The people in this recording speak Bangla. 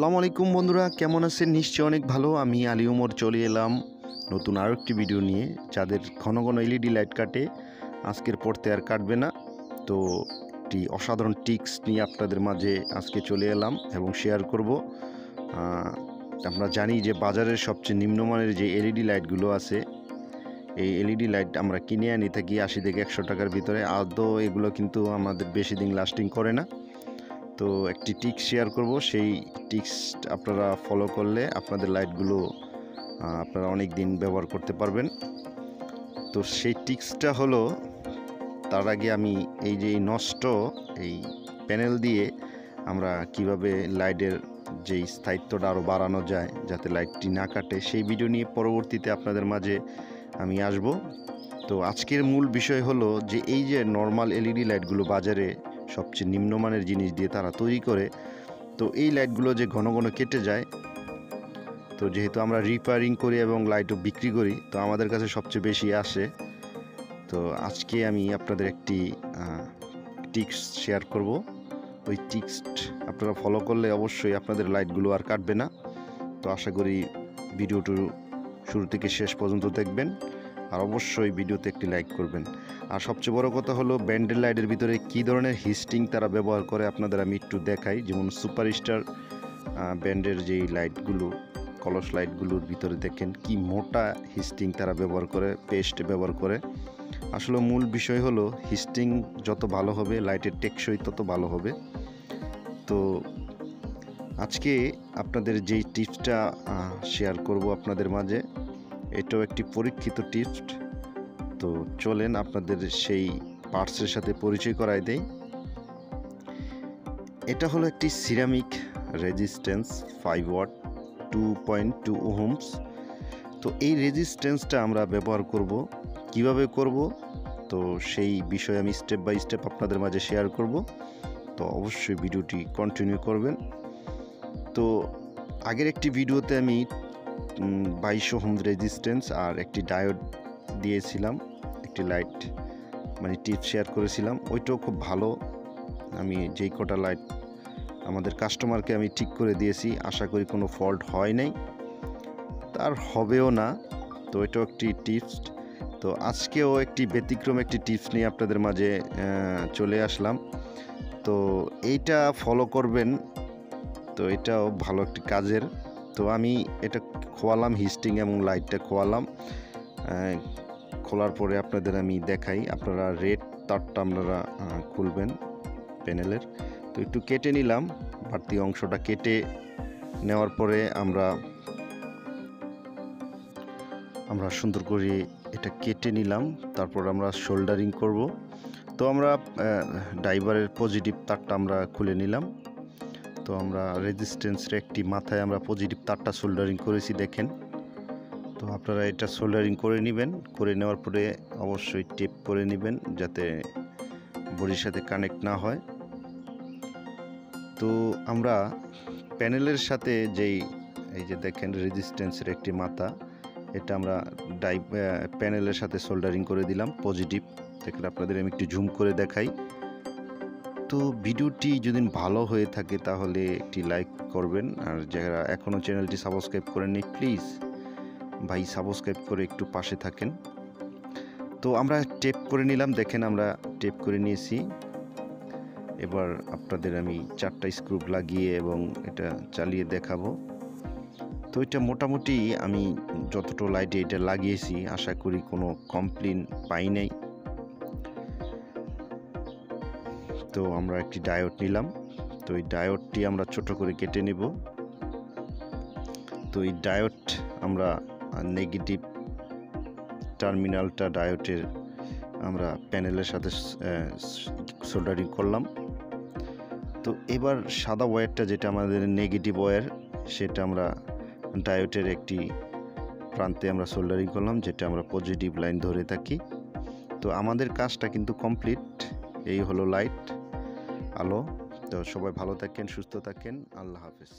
আসসালামু আলাইকুম বন্ধুরা, কেমন আছেন? নিশ্চয়ই অনেক ভালো। আমি আলী ওমর চলে এলাম নতুন আরও একটি ভিডিও নিয়ে। যাদের ঘন ঘন এলইডি লাইট কাটে, আজকের পড়তে আর কাটবে না। তো একটি অসাধারণ টিক্স নিয়ে আপনাদের মাঝে আজকে চলে এলাম এবং শেয়ার করব। আমরা জানি যে বাজারের সবচেয়ে নিম্নমানের যে এলইডি লাইটগুলো আছে, এই এলইডি লাইট আমরা কিনে আনি থাকি 80 থেকে 100 টাকার ভিতরে। আদৌ এগুলো কিন্তু আমাদের বেশি দিন লাস্টিং করে না। তো একটি টিক্স শেয়ার করব, সেই টিক্স আপনারা ফলো করলে আপনাদের লাইটগুলো আপনারা অনেক দিন ব্যবহার করতে পারবেন। তো সেই টিক্সটা হলো, তার আগে আমি এই যে নষ্ট এই প্যানেল দিয়ে আমরা কিভাবে লাইটের যেই স্থায়িত্বটা আরও বাড়ানো যায় যাতে লাইটটি না কাটে, সেই ভিডিও নিয়ে পরবর্তীতে আপনাদের মাঝে আমি আসব। তো আজকের মূল বিষয় হলো যে এই যে নর্মাল এলইডি লাইটগুলো বাজারে সবচেয়ে নিম্নমানের জিনিস দিয়ে তারা তৈরি করে, তো এই লাইটগুলো যে ঘন ঘন কেটে যায়, তো যেহেতু আমরা রিপেয়ারিং করি এবং লাইটও বিক্রি করি, তো আমাদের কাছে সবচেয়ে বেশি আসে। তো আজকে আমি আপনাদের একটি টিক্স শেয়ার করব। ওই টিক্স আপনারা ফলো করলে অবশ্যই আপনাদের লাইটগুলো আর কাটবে না। তো আশা করি ভিডিওটি শুরু থেকে শেষ পর্যন্ত দেখবেন, আর অবশ্যই ভিডিওতে একটি লাইক করবেন। আর সবচেয়ে বড় কথা হলো ব্যান্ডের লাইটের ভিতরে কী ধরনের হিস্টিং তারা ব্যবহার করে আপনাদের আমি একটু দেখাই। যেমন সুপারস্টার ব্যান্ডের যেই লাইটগুলো, কলস লাইটগুলোর ভিতরে দেখেন কি মোটা হিস্টিং তারা ব্যবহার করে, পেস্ট ব্যবহার করে। আসলে মূল বিষয় হলো হিস্টিং যত ভালো হবে লাইটের টেকসই তত ভালো হবে। তো আজকে আপনাদের যেই টিপসটা শেয়ার করব আপনাদের মাঝে, এটাও একটি পরীক্ষিত টিপস। তো চলেন আপনাদের সেই পার্টসের সাথে পরিচয় করাই দেই। এটা হলো একটি সিরামিক রেজিস্ট্যান্স 5 ওয়াট 2.2 ওহমস। তো এই রেজিস্ট্যান্সটা আমরা ব্যবহার করব, কিভাবে করব, তো সেই বিষয়ে আমি স্টেপ বাই স্টেপ আপনাদের মাঝে শেয়ার করব। তো অবশ্যই ভিডিওটি কন্টিনিউ করবেন। তো আগের একটি ভিডিওতে আমি 22 ওহম রেজিস্ট্যান্স আর একটি ডায়োড দিয়েছিলাম, একটি লাইট মানে টিপ শেয়ার করেছিলাম। ওইটাও খুব ভালো। আমি যেই কটা লাইট আমাদের কাস্টমারকে আমি ঠিক করে দিয়েছি, আশা করি কোনো ফল্ট হয় নাই, তার হবেও না। তো এটাও একটি টিপস। তো আজকেও একটি ব্যতিক্রম একটি টিপস নিয়ে আপনাদের মাঝে চলে আসলাম। তো এইটা ফলো করবেন। তো এটাও ভালো একটি কাজের। তো আমি এটা খোয়ালাম, হিস্টিং এবং লাইটটা খোয়ালাম। খোলার পরে আপনাদের আমি দেখাই। আপনারা রেড তারটা আপনারা খুলবেন প্যানেলের। তো একটু কেটে নিলাম, বাড়তি অংশটা কেটে নেওয়ার পরে আমরা সুন্দর করে এটা কেটে নিলাম। তারপর আমরা সোল্ডারিং করব। তো আমরা ড্রাইভারের পজিটিভ তারটা আমরা খুলে নিলাম। তো আমরা রেজিস্ট্যান্সের একটি মাথায় আমরা পজিটিভ তারটা সোল্ডারিং করেছি, দেখেন। তো আপনারা এটা সোল্ডারিং করে নেবেন। করে নেওয়ার পরে অবশ্যই টেপ করে নেবেন যাতে বডির সাথে কানেক্ট না হয়। তো আমরা প্যানেলের সাথে এই যে দেখেন রেজিস্ট্যান্সের একটি মাথা, এটা আমরা প্যানেলের সাথে সোল্ডারিং করে দিলাম পজিটিভ। দেখলে আপনাদের আমি একটু জুম করে দেখাই। তো ভিডিওটি যদি ভালো হয়ে থাকে তাহলে একটি লাইক করবেন, আর যারা এখনও চ্যানেলটি সাবস্ক্রাইব করেননি প্লিজ ভাই সাবস্ক্রাইব করে একটু পাশে থাকেন। তো আমরা টেপ করে নিলাম, দেখেন আমরা টেপ করে নিয়েছি। এবার আপনাদের আমি 4টা স্ক্রু লাগিয়ে এবং এটা চালিয়ে দেখাবো। তো এটা মোটামুটি আমি যতটা লাইটে এটা লাগিয়েছি আশা করি কোনো কমপ্লেন পাই নাই। তো আমরা একটি ডায়োড নিলাম। তো এই ডায়োডটি আমরা ছোট করে কেটে নেব। তো এই ডায়োড আমরা নেগেটিভ টার্মিনালটা ডায়োডের আমরা প্যানেলের সাথে সোল্ডারিং করলাম। তো এবার সাদা ওয়্যারটা যেটা আমাদের নেগেটিভ ওয়্যার, সেটা আমরা ডায়োডের একটি প্রান্তে আমরা সোল্ডারিং করলাম, যেটা আমরা পজিটিভ লাইন ধরে থাকি। তো আমাদের কাজটা কিন্তু কমপ্লিট। এই হলো লাইট, আলো। তো সবাই ভালো থাকেন, সুস্থ থাকেন, আল্লাহ হাফেজ।